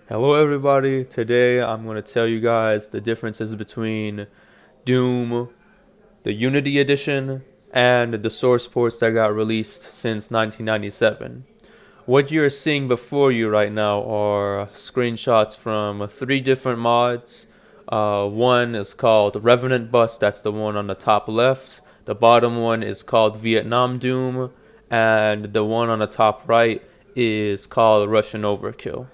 Hello everybody, today I'm going to tell you guys the differences between Doom, the Unity Edition, and the Sourceports that got released since 1997. What you're seeing before you right now are screenshots from three different mods. One is called Revenant Bus, that's the one on the top left. The bottom one is called Vietnam Doom, and the one on the top right is called Russian Overkill.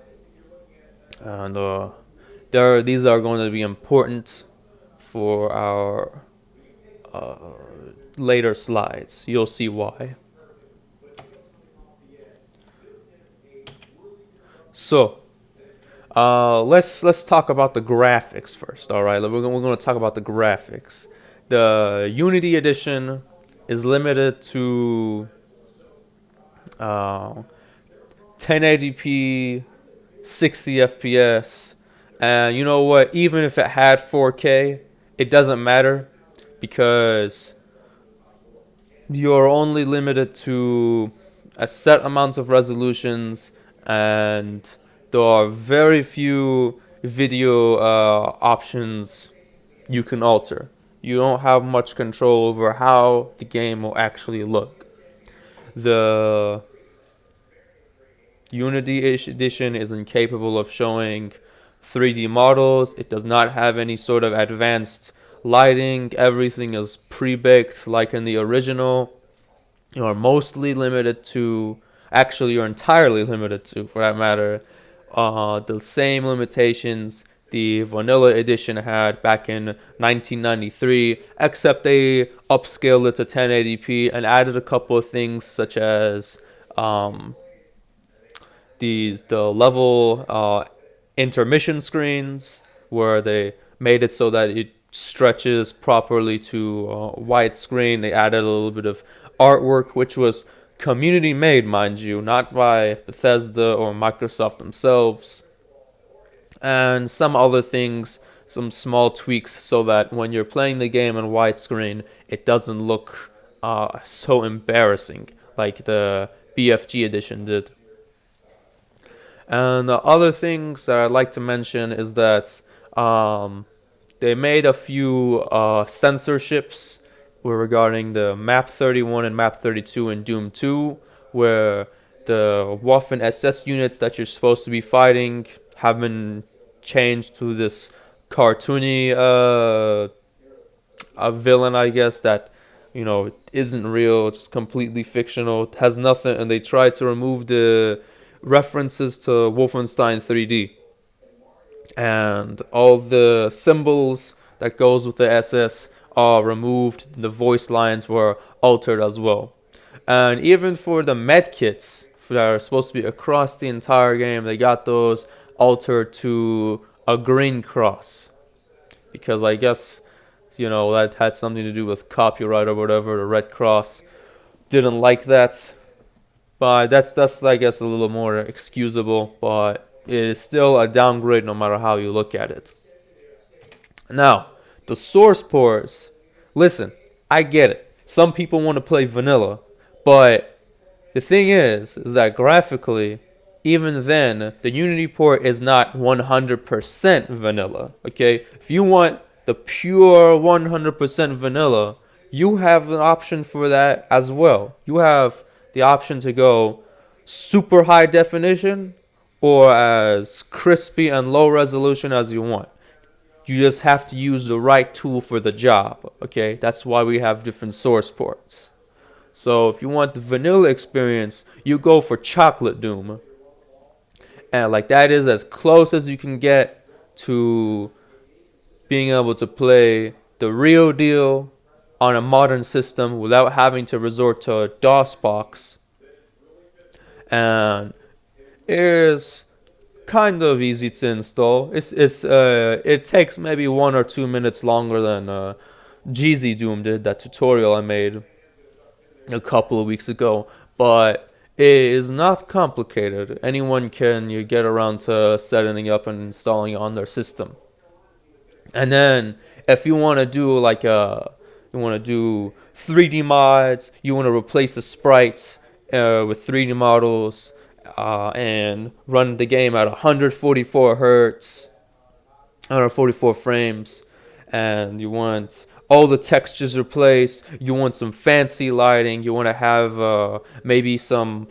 And these are going to be important for our uh, later slides. You'll see why. So let's talk about the graphics first. All right, we're going to talk about the graphics. The Unity edition is limited to uh, 1080p, 60 FPS, and you know what? Even if it had 4K, it doesn't matter because you're only limited to a set amount of resolutions, and there are very few video options you can alter. You don't have much control over how the game will actually look. The Unity edition is incapable of showing 3D models. It does not have any sort of advanced lighting. Everything is pre-baked like in the original. You're mostly limited to, actually, you're entirely limited to, for that matter, the same limitations the vanilla edition had back in 1993, except they upscaled it to 1080p and added a couple of things such as um, the level intermission screens, where they made it so that it stretches properly to widescreen. They added a little bit of artwork, which was community made, mind you, not by Bethesda or Microsoft themselves, and some other things, some small tweaks, so that when you're playing the game in widescreen, it doesn't look so embarrassing like the BFG edition did. And the other things that I'd like to mention is that they made a few censorships regarding the map 31 and map 32 in Doom 2, where the Waffen SS units that you're supposed to be fighting have been changed to this cartoony a villain, I guess, that isn't real, just completely fictional, has nothing, and they tried to remove the references to Wolfenstein 3D, and all the symbols that goes with the SS are removed. The voice lines were altered as well, and even for the med kits that are supposed to be across the entire game, they got those altered to a green cross, because I guess that had something to do with copyright or whatever. The Red Cross didn't like that, but that's I guess a little more excusable, but it is still a downgrade no matter how you look at it. Now, the source ports. Listen, I get it. Some people want to play vanilla, but the thing is that graphically, even then, the Unity port is not 100% vanilla. Okay, if you want the pure 100% vanilla, you have an option for that as well. You have the option to go super high definition or as crispy and low resolution as you want. You just have to use the right tool for the job. Okay, that's why we have different source ports. So if you want the vanilla experience, you go for Chocolate Doom. And like that is as close as you can get to being able to play the real deal on a modern system without having to resort to a DOS box. And it is kind of easy to install. It takes maybe 1 or 2 minutes longer than Jeezy Doom did, that tutorial I made a couple of weeks ago, but it is not complicated. Anyone can you get around to setting it up and installing it on their system. And then if you want to do you want to do 3D mods, you want to replace the sprites with 3D models, and run the game at 144 hertz, 144 frames, and you want all the textures replaced. You want some fancy lighting. You want to have maybe some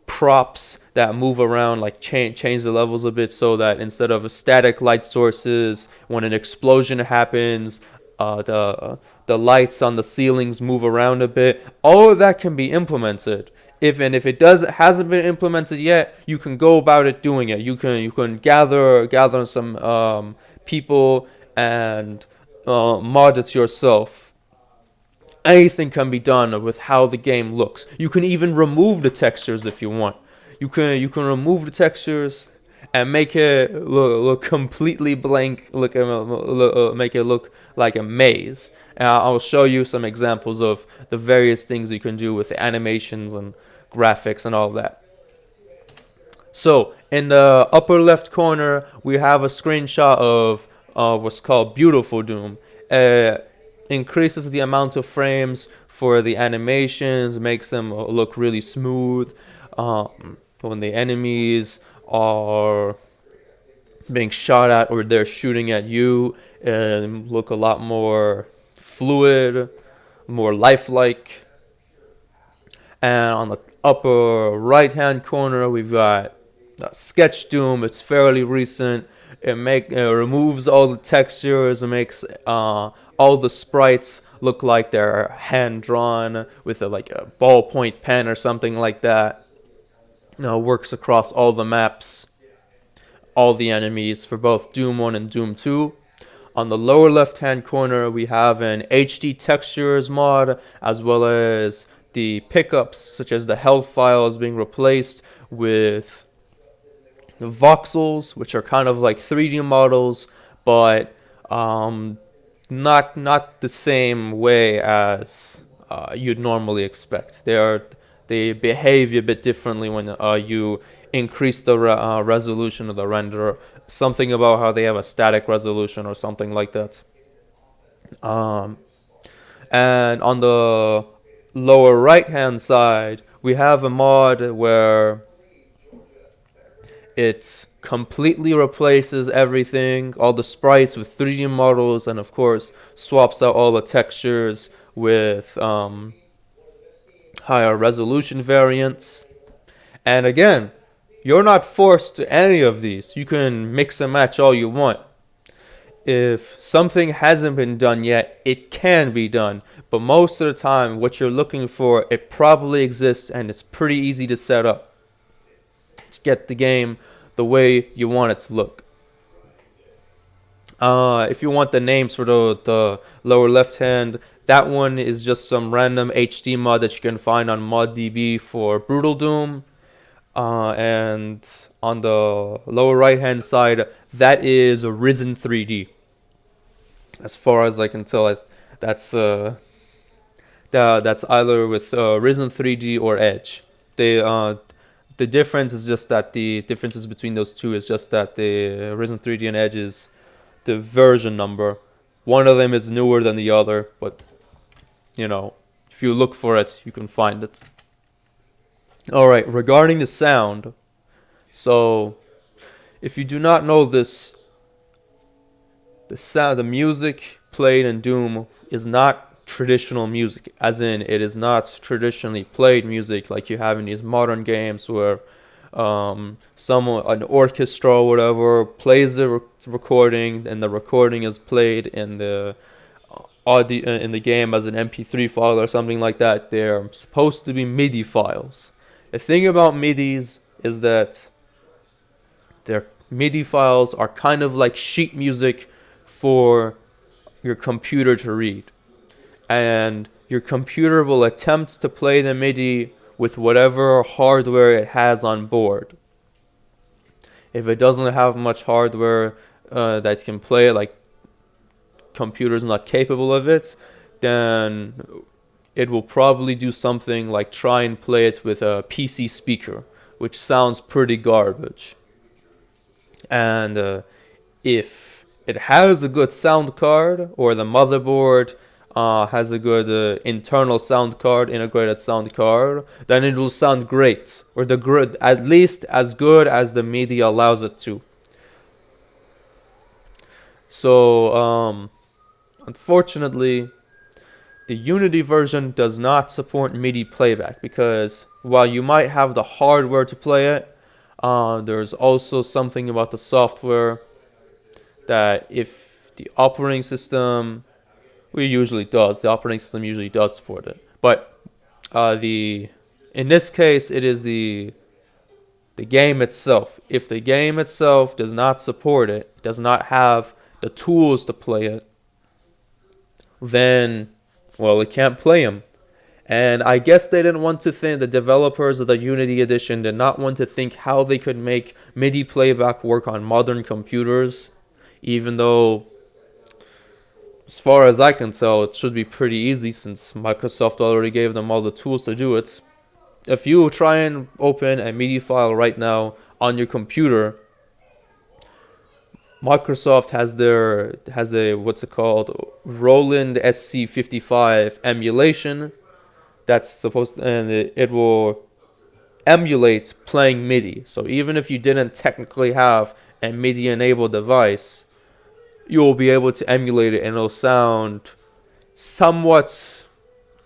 props that move around, like change the levels a bit, so that instead of a static light sources, when an explosion happens, the lights on the ceilings move around a bit. All of that can be implemented. If it hasn't been implemented yet, you can go about it doing it. You can gather some people and mod it yourself. Anything can be done with how the game looks. You can even remove the textures if you want. You can remove the textures and make it look completely blank. Make it look like a maze. And I'll show you some examples of the various things you can do with the animations and graphics and all that. So in the upper left corner, we have a screenshot of what's called Beautiful Doom. Increases the amount of frames for the animations, makes them look really smooth. When the enemies are being shot at or they're shooting at you, and look a lot more fluid, more lifelike. And on the upper right hand corner, we've got Sketch Doom. It's fairly recent. It removes all the textures. It makes all the sprites look like they're hand drawn with like a ballpoint pen or something like that. Works across all the maps, all the enemies for both Doom 1 and Doom 2. On the lower left hand corner, we have an HD textures mod, as well as the pickups such as the health files being replaced with voxels, which are kind of like 3D models, but not the same way as you'd normally expect. They behave a bit differently when you increase the resolution of the render. Something about how they have a static resolution or something like that. And on the lower right hand side, we have a mod where it completely replaces everything, all the sprites with 3D models, and of course swaps out all the textures with higher resolution variants. And again, you're not forced to any of these. You can mix and match all you want. If something hasn't been done yet, it can be done. But most of the time, what you're looking for, it probably exists and it's pretty easy to set up to get the game the way you want it to look. If you want the names for the lower left hand, that one is just some random HD mod that you can find on ModDB for Brutal Doom. And on the lower right hand side, that is Risen 3D. As far as I can tell, that's either with Risen 3D or Edge. The difference is just that the differences between those two is just that the Risen 3D and Edge is the version number. One of them is newer than the other, but if you look for it, you can find it. Alright, regarding the sound, so if you do not know this, the music played in Doom is not traditional music, as in it is not traditionally played music like you have in these modern games where an orchestra or whatever plays the recording, and the recording is played in the audio in the game as an MP3 file or something like that. They're supposed to be MIDI files. The thing about MIDIs is that their MIDI files are kind of like sheet music for your computer to read. And your computer will attempt to play the MIDI with whatever hardware it has on board. If it doesn't have much hardware that can play it, like computer's not capable of it, then it will probably do something like try and play it with a PC speaker, which sounds pretty garbage. And if it has a good sound card or the motherboard has a good internal sound card, integrated sound card, then it will sound great, or the good, at least as good as the media allows it to. So, unfortunately, the Unity version does not support MIDI playback because while you might have the hardware to play it, there's also something about the software that if the operating system, the operating system usually does support it. But the in this case, it is the game itself. If the game itself does not support it, does not have the tools to play it, then, well, it can't play them. And I guess they didn't want to think, the developers of the Unity edition did not want to think how they could make MIDI playback work on modern computers, even though, as far as I can tell, it should be pretty easy since Microsoft already gave them all the tools to do it. If you try and open a MIDI file right now on your computer, Microsoft has a what's it called, Roland SC55 emulation that's supposed to, and it will emulate playing MIDI. So even if you didn't technically have a MIDI enabled device, you'll be able to emulate it and it'll sound somewhat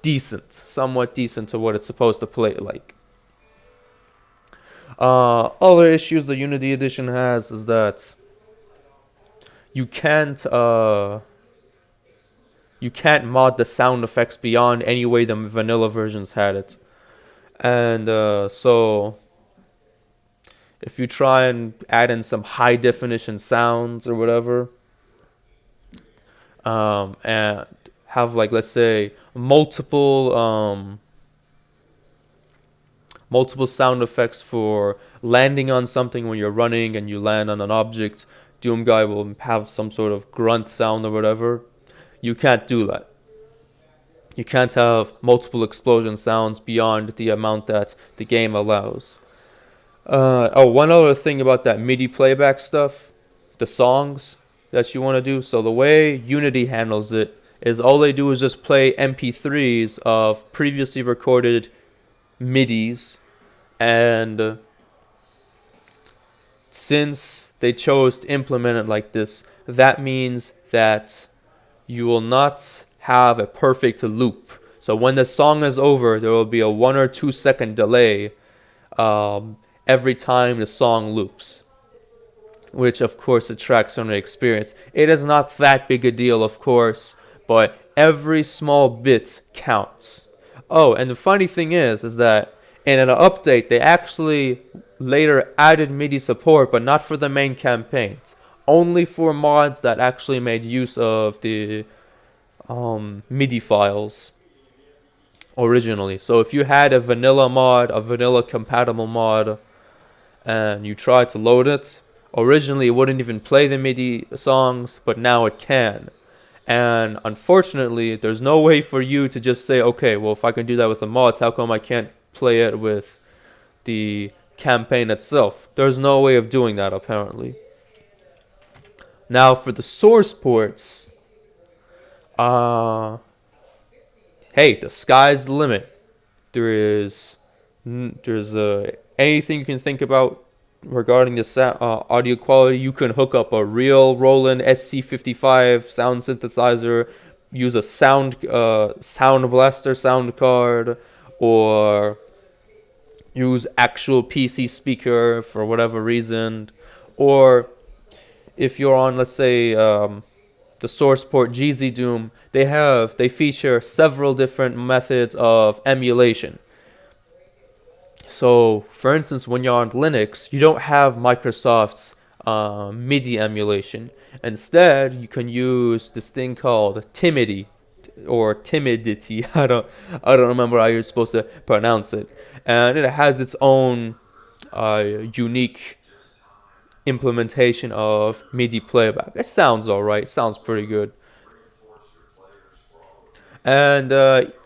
decent to what it's supposed to play like. Other issues the Unity edition has is that you can't mod the sound effects beyond any way the vanilla versions had it. And so if you try and add in some high definition sounds or whatever, and have, like, let's say multiple sound effects for landing on something when you're running and you land on an object, Doom Guy will have some sort of grunt sound or whatever. You can't do that. You can't have multiple explosion sounds beyond the amount that the game allows. One other thing about that MIDI playback stuff, the songs that you want to do. So the way Unity handles it is all they do is just play MP3s of previously recorded MIDIs, and since they chose to implement it like this, that means that you will not have a perfect loop. So when the song is over, there will be a 1 or 2 second delay every time the song loops, which of course attracts from the experience. It is not that big a deal, of course, but every small bit counts. Oh, and the funny thing is that in an update, they actually later added MIDI support, but not for the main campaigns. Only for mods that actually made use of the MIDI files originally. So if you had a vanilla mod, a vanilla compatible mod, and you tried to load it, originally it wouldn't even play the MIDI songs, but now it can. And unfortunately, there's no way for you to just say, okay, well, if I can do that with the mods, how come I can't play it with the campaign itself? There's no way of doing that, apparently. Now, for the source ports, hey, the sky's the limit. There's anything you can think about regarding the audio quality. You can hook up a real Roland SC55 sound synthesizer, use a sound blaster sound card, or use actual PC speaker for whatever reason. Or if you're on, let's say, the Sourceport GZ Doom, they feature several different methods of emulation. So, for instance, when you're on Linux, you don't have Microsoft's MIDI emulation. Instead, you can use this thing called Timidity or Timidity. I don't remember how you're supposed to pronounce it, and it has its own unique implementation of MIDI playback. It sounds alright. Sounds pretty good. And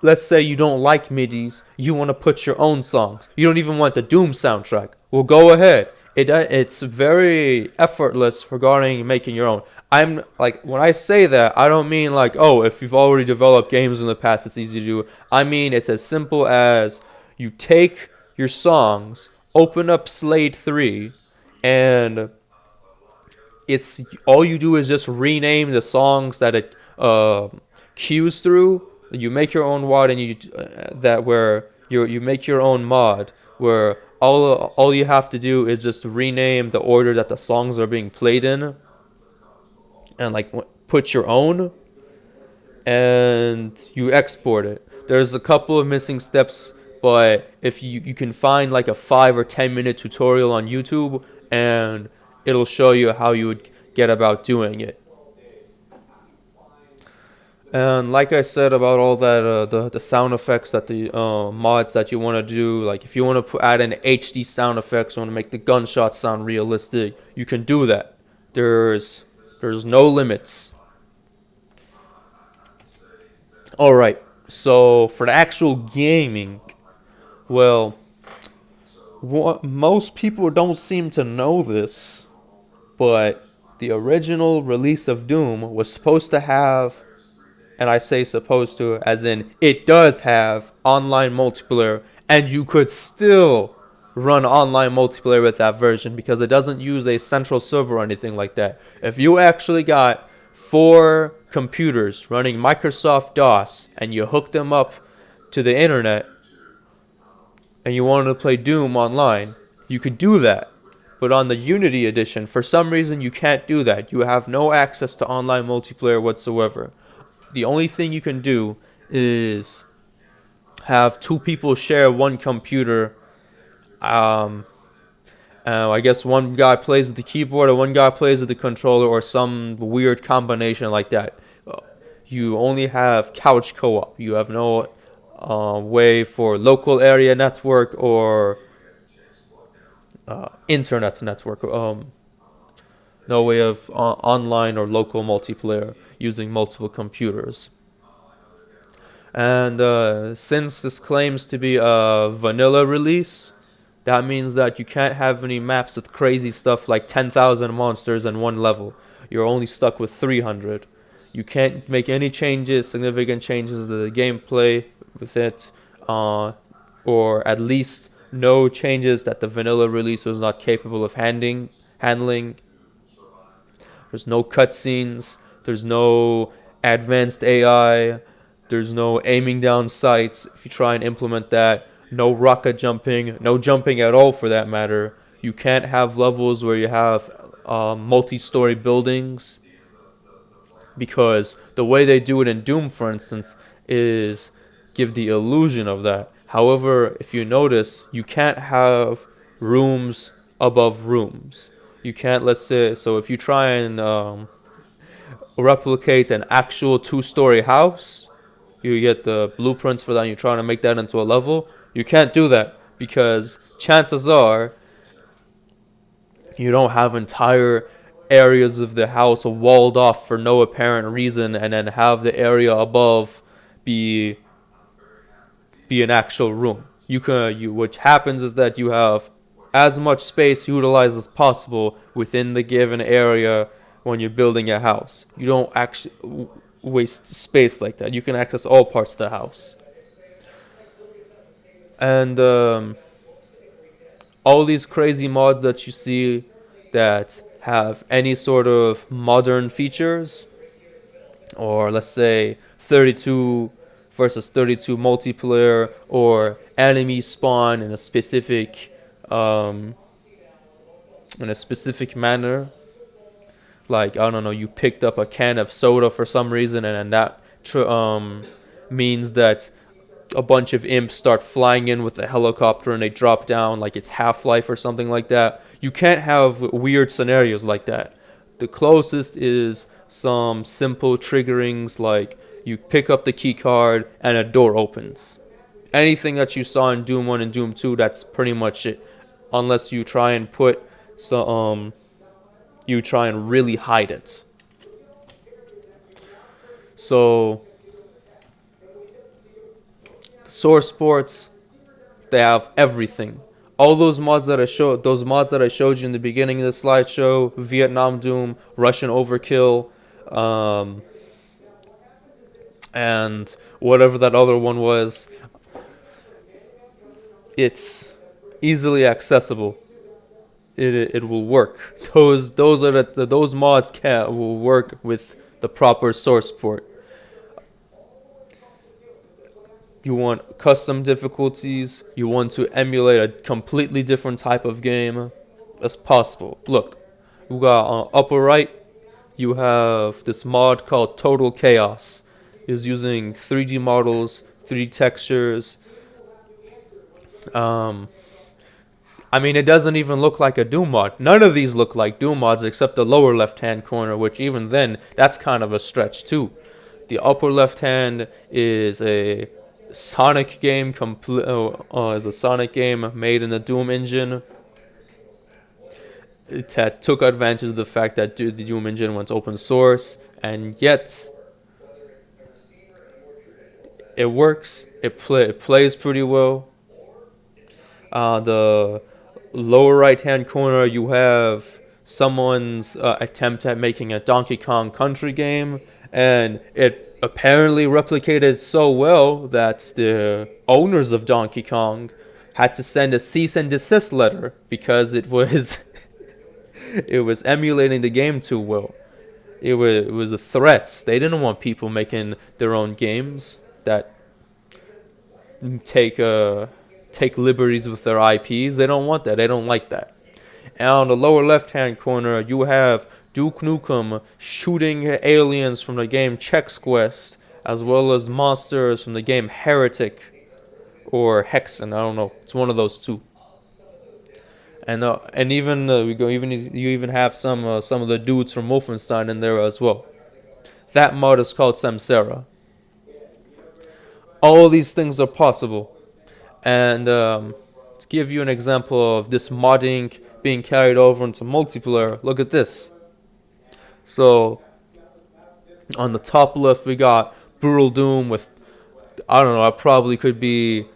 let's say you don't like MIDIs, you want to put your own songs. You don't even want the Doom soundtrack. Well, go ahead. It's very effortless regarding making your own. I'm like when I say that, I don't mean like, oh, if you've already developed games in the past, it's easy to do. I mean it's as simple as you take your songs, open up Slate 3, and it's all you do is just rename the songs that it queues through. You make your own mod, and you make your own mod where all you have to do is just rename the order that the songs are being played in, and like put your own, and you export it. There's a couple of missing steps, but if you can find like a 5 or 10 minute tutorial on YouTube, and it'll show you how you would get about doing it. And like I said about all that, the sound effects that the mods that you want to do, like if you want to add in HD sound effects, you want to make the gunshots sound realistic, you can do that. There's no limits. All right. So for the actual gaming, well, most people don't seem to know this, but the original release of Doom was supposed to have, and I say supposed to as in it does have online multiplayer, and you could still run online multiplayer with that version because it doesn't use a central server or anything like that. If you actually got 4 computers running Microsoft DOS and you hook them up to the internet and you wanted to play Doom online, you could do that. But on the Unity edition, for some reason, you can't do that. You have no access to online multiplayer whatsoever. The only thing you can do is have 2 people share one computer. Um, I guess one guy plays with the keyboard and one guy plays with the controller, or some weird combination like that. You only have couch co-op. You have no way for local area network or internet network. No way of online or local multiplayer using multiple computers. And since this claims to be a vanilla release, that means that you can't have any maps with crazy stuff like 10,000 monsters in one level. You're only stuck with 300. You can't make any changes, significant changes to the gameplay with it, or at least no changes that the vanilla release was not capable of handling. There's no cutscenes. There's no advanced AI. There's no aiming down sights. If you try and implement that, no rocket jumping, no jumping at all for that matter. You can't have levels where you have multi-story buildings, because the way they do it in Doom, for instance, is give the illusion of that. However, if you notice, you can't have rooms above rooms. You can't, let's say, so if you try and replicate an actual 2-story house, you get the blueprints for that, and you're trying to make that into a level, you can't do that because chances are you don't have entire areas of the house walled off for no apparent reason, and then have the area above be an actual room. What happens is that you have as much space utilized as possible within the given area when you're building a house. You don't actually waste space like that. You can access all parts of the house. And all these crazy mods that you see that have any sort of modern features, or let's say 32 versus 32 multiplayer, or enemy spawn um, in a specific manner, like I don't know, you picked up a can of soda for some reason, and that means that a bunch of imps start flying in with a helicopter and they drop down like it's Half-Life or something like that. You can't have weird scenarios like that. The closest is some simple triggerings, like you pick up the key card and a door opens. Anything that you saw in Doom 1 and Doom 2, that's pretty much it. Unless you try and you try and really hide it. So Sourceports, they have everything. all those mods that I showed you in the beginning of the slideshow, Vietnam Doom, Russian Overkill, um, and whatever that other one was, it's easily accessible. It will work. Those mods can will work with the proper source port. You want custom difficulties. You want to emulate a completely different type of game. That's possible. Look, you got on upper right. You have this mod called Total Chaos. It's using 3D models, 3D textures. Um, I mean, it doesn't even look like a Doom mod. None of these look like Doom mods except the lower left-hand corner, which even then, that's kind of a stretch too. The upper left-hand is a Sonic game, is a Sonic game made in the Doom engine. It took advantage of the fact that the Doom engine went open source, and yet it works. It plays pretty well. The lower right hand corner, you have someone's attempt at making a Donkey Kong Country game, and it apparently replicated so well that the owners of Donkey Kong had to send a cease and desist letter because it was it was emulating the game too well. It was a threat. They didn't want people making their own games that take take liberties with their IPs. They don't want that. They don't like that. And on the lower left-hand corner, you have Duke Nukem shooting aliens from the game Chex Quest, as well as monsters from the game Heretic or Hexen. I don't know. It's one of those two. And even you even have some of the dudes from Wolfenstein in there as well. That mod is called Samsara. All these things are possible. And to give you an example of this modding being carried over into multiplayer, look at this. So on the top left, we got Brutal Doom with, I don't know, I probably could be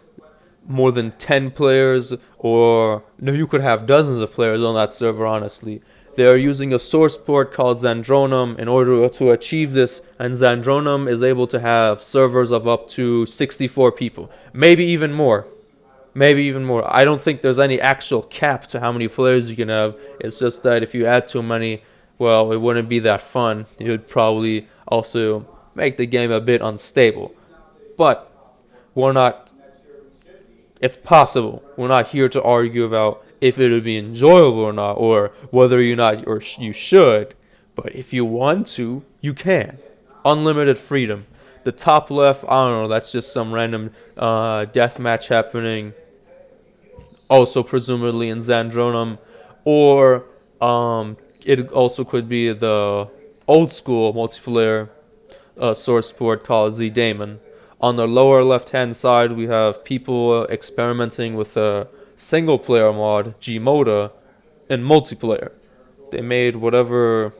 more than 10 players, or no, you could have dozens of players on that server, honestly. They are using a source port called Xandronum in order to achieve this, and Xandronum is able to have servers of up to 64 people, maybe even more. Maybe even more. I don't think there's any actual cap to how many players you can have. It's just that if you add too many, well, it wouldn't be that fun. It would probably also make the game a bit unstable. But we're not, it's possible. We're not here to argue about if it would be enjoyable or not, or whether you not or you should. But if you want to, you can. Unlimited freedom. The top left, I don't know, that's just some random death match happening, also presumably in Xandronum, or it also could be the old school multiplayer source port called Z-Daemon. On the lower left hand side, we have people experimenting with a single player mod, Gmoda, in multiplayer. They made whatever,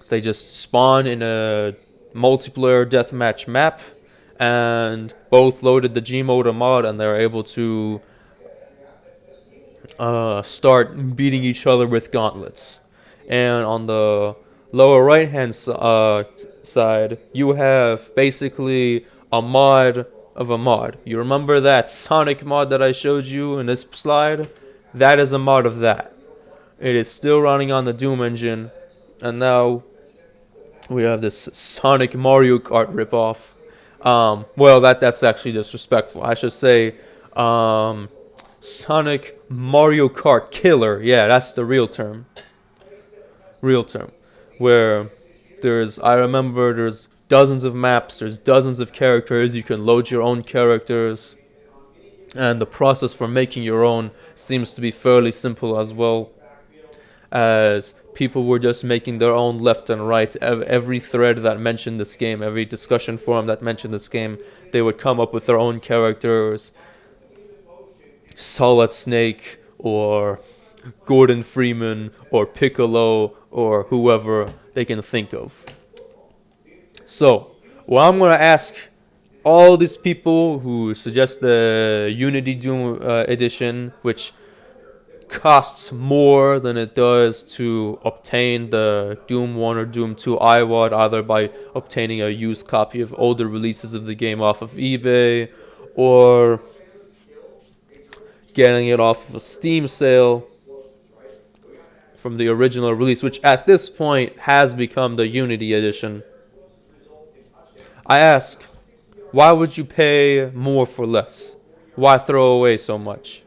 they just spawn in a multiplayer deathmatch map, and both loaded the Gmoda mod, and they're able to start beating each other with gauntlets. And on the lower right hand side, you have basically a mod of a mod. You remember that Sonic mod that I showed you in this slide? That is a mod of that. It is still running on the Doom engine, and now we have this Sonic Mario Kart ripoff. Well, that's actually disrespectful. I should say Sonic Mario Kart Killer. Yeah, that's the real term. Real term. Where I remember there's dozens of maps, there's dozens of characters, you can load your own characters, and the process for making your own seems to be fairly simple as well, as people were just making their own left and right. Every thread that mentioned this game, every discussion forum that mentioned this game, they would come up with their own characters. Solid Snake, or Gordon Freeman, or Piccolo, or whoever they can think of. So, what I'm going to ask all these people who suggest the Unity Doom edition, which costs more than it does to obtain the Doom 1 or Doom 2 iWAD, either by obtaining a used copy of older releases of the game off of eBay or getting it off of a Steam sale from the original release, which at this point has become the Unity edition. I ask, why would you pay more for less? Why throw away so much?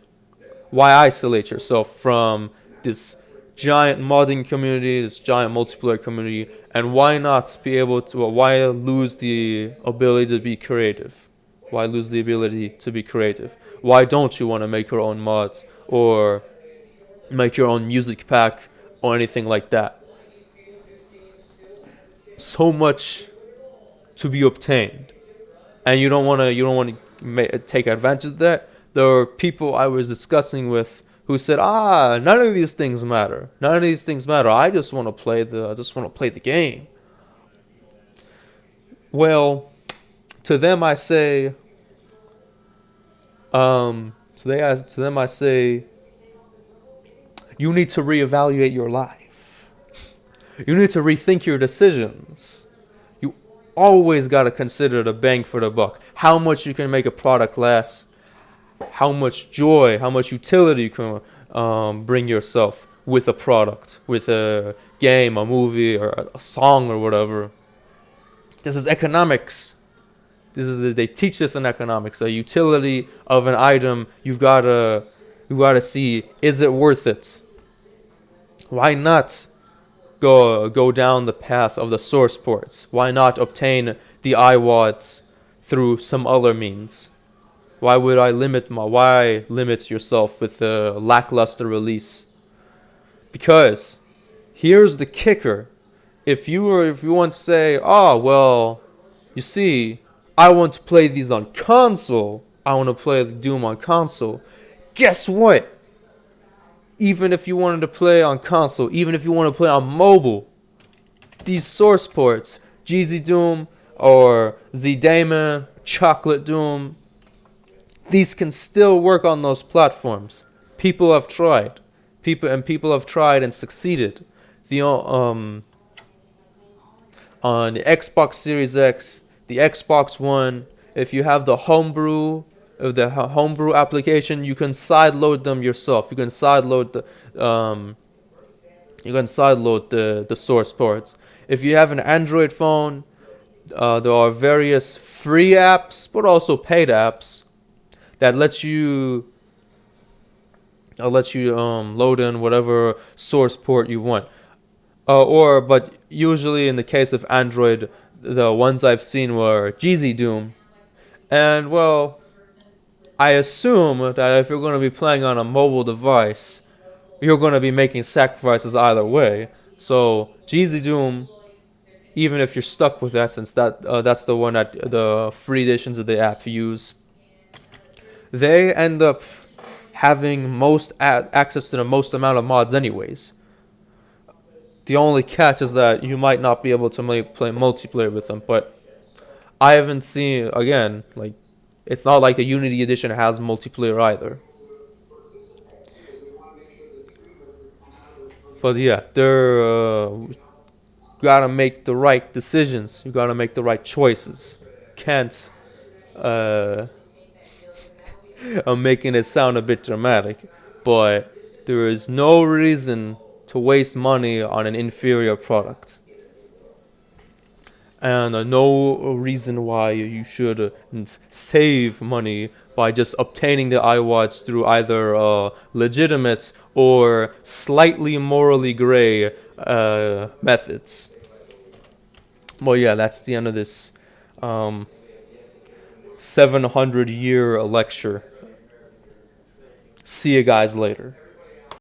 Why isolate yourself from this giant modding community, this giant multiplayer community, and why not be able to, why lose the ability to be creative? Why lose the ability to be creative? Why don't you want to make your own mods or make your own music pack or anything like that? So much to be obtained, and you don't want to take advantage of that. There were people I was discussing with who said, none of these things matter. None of these things matter. I just want to play the game. Well, to them I say, to them I say, you need to reevaluate your life. You need to rethink your decisions. You always got to consider the bang for the buck. How much you can make a product last, how much joy, how much utility you can bring yourself with a product, with a game, a movie, or a song, or whatever. This is economics. They teach this in economics. The utility of an item, you gotta see, is it worth it? Why not go down the path of the source ports? Why not obtain the iWads through some other means? Why limit yourself with a lackluster release? Because here's the kicker. If you want to say, you see, I want to play these on console. I want to play Doom on console. Guess what? Even if you wanted to play on console, even if you want to play on mobile, these source ports, Jeezy Doom or Z-Daemon, Chocolate Doom, these can still work on those platforms. People have tried. People have tried and succeeded. On the Xbox Series X, the Xbox One, if you have the homebrew application, you can sideload them yourself. You can sideload the source ports. If you have an Android phone, there are various free apps, but also paid apps that let you load in whatever source port you want. But usually in the case of Android, the ones I've seen were Jeezy Doom. And well, I assume that if you're going to be playing on a mobile device, you're going to be making sacrifices either way. So Jeezy Doom, even if you're stuck with that, since that's the one that the free editions of the app use, they end up having most access to the most amount of mods anyways. The only catch is that you might not be able to play multiplayer with them, but I haven't seen, again, like, it's not like the Unity edition has multiplayer either. But yeah, you gotta make the right decisions. You gotta make the right choices. Can't, I'm making it sound a bit dramatic, but there is no reason to waste money on an inferior product. And no reason why you should save money by just obtaining the iWatch through either legitimate or slightly morally gray methods. Well, yeah, that's the end of this 700-year lecture. See you guys later.